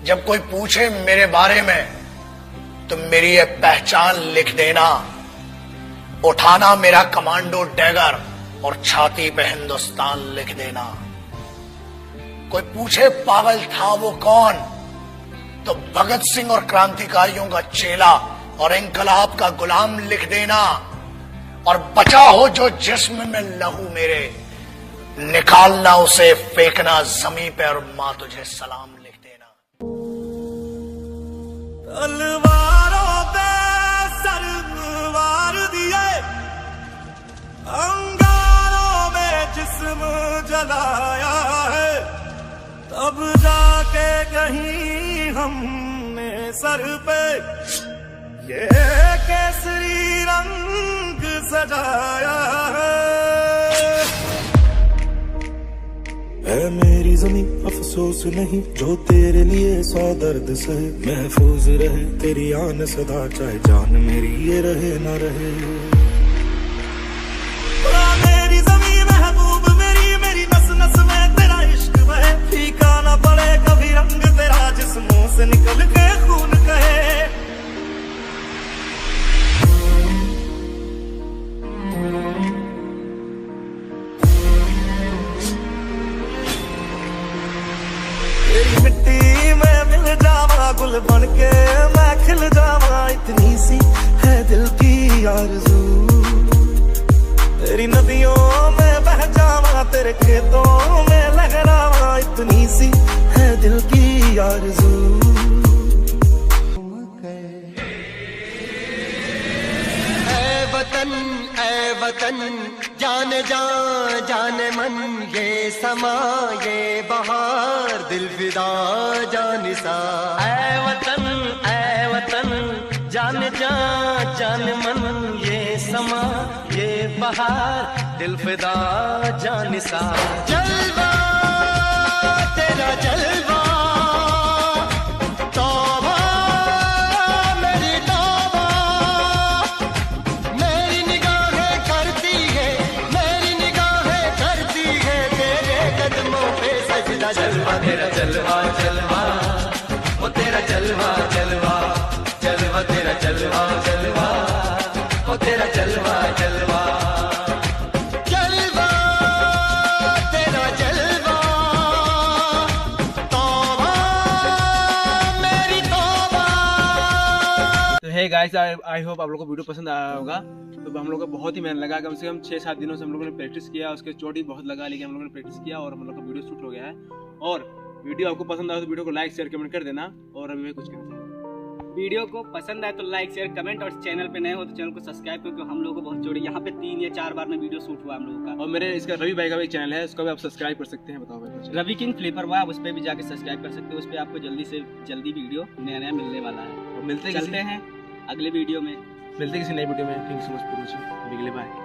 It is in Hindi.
जब कोई पूछे मेरे बारे में तो मेरी ये पहचान लिख देना, उठाना मेरा कमांडो डैगर और छाती पे हिंदुस्तान लिख देना। कोई पूछे पागल था वो कौन, तो भगत सिंह और क्रांतिकारियों का चेला और इंकलाब का गुलाम लिख देना। और बचा हो जो जिस्म में लहू मेरे, निकालना उसे फेंकना जमीन पे और मां तुझे सलाम लिख देना। तलवारों पे सरवार दिए, अंगारों में जिस्म जलाया है, तब जाके कहीं हमने सर पे ये केसरी रंग सजाया है मेरी ज़मीं अफसोस नहीं जो तेरे लिए 100 दर्द सहे, महफूज रहे तेरी आन सदा चाहे जान मेरी ये रहे न रहे। मेरी ज़मीं महबूब मेरी, मेरी नस नस में तेरा इश्क बहे, फीका न पड़े कभी रंग तेरा जिस्मों से निकल के खून कहे। तेरी मिट्टी में मिल जावा गुल बनके मैं खिल जावा, इतनी सी है दिल की आरज़ू। तेरी नदियों में बह जावा, तेरे खेतों में लहरावा, इतनी सी है दिल की आरज़ू। ऐ वतन जान जान मन, ये समा ये बहार दिल फिदा जानिसा। ऐ वतन जान जान मन, ये समा ये बहार दिल फिदा जानिसा। जलवा तेरा जलवा, तौबा मेरी तौबा, मेरी निगाहें करती है, मेरी निगाहें करती है तेरे कदमों पे सजदा। जलवा तेरा जलवा जलवा, वो तेरा जलवा जलवा, जलवा तेरा जलवा जलवा, वो तेरा जलवा जलवा। जलवा तेरा जलवा, तौबा मेरी तौबा। तो हे गाइस, आई होप आप लोगों को वीडियो पसंद आया होगा। तो हम लोग को बहुत ही मेहनत लगा, कम से कम 6-7 दिनों से हम लोगों ने प्रैक्टिस किया, उसके चोट भी बहुत लगा, लेकिन हम लोगों ने प्रैक्टिस किया और हम लोग का वीडियो शूट हो गया है। और वीडियो आपको पसंद आया तो वीडियो को लाइक शेयर कमेंट कर देना। और अभी मैं कुछ कहना चाहता हूँ, वीडियो को पसंद आए तो लाइक शेयर कमेंट, और चैनल पे नए हो तो चैनल को सब्सक्राइब करो, क्योंकि हम लोगों को बहुत जोड़ी यहाँ पे 3 या 4 बार में वीडियो शूट हुआ हम लोगों का। और मेरे इसका रवि भाई का भी चैनल है, उसको भी आप सब्सक्राइब कर सकते हैं। बताओ भाई कुछ। रवि किंग फ्लिपर हुआ, उस पर भी जाके सब्सक्राइब कर सकते हो, उस पर आपको जल्दी से जल्दी वीडियो नया मिलने वाला है। और मिलते चलते हैं अगले वीडियो में, मिलते किसी नई वीडियो में। Thank you so much for watching. Bye.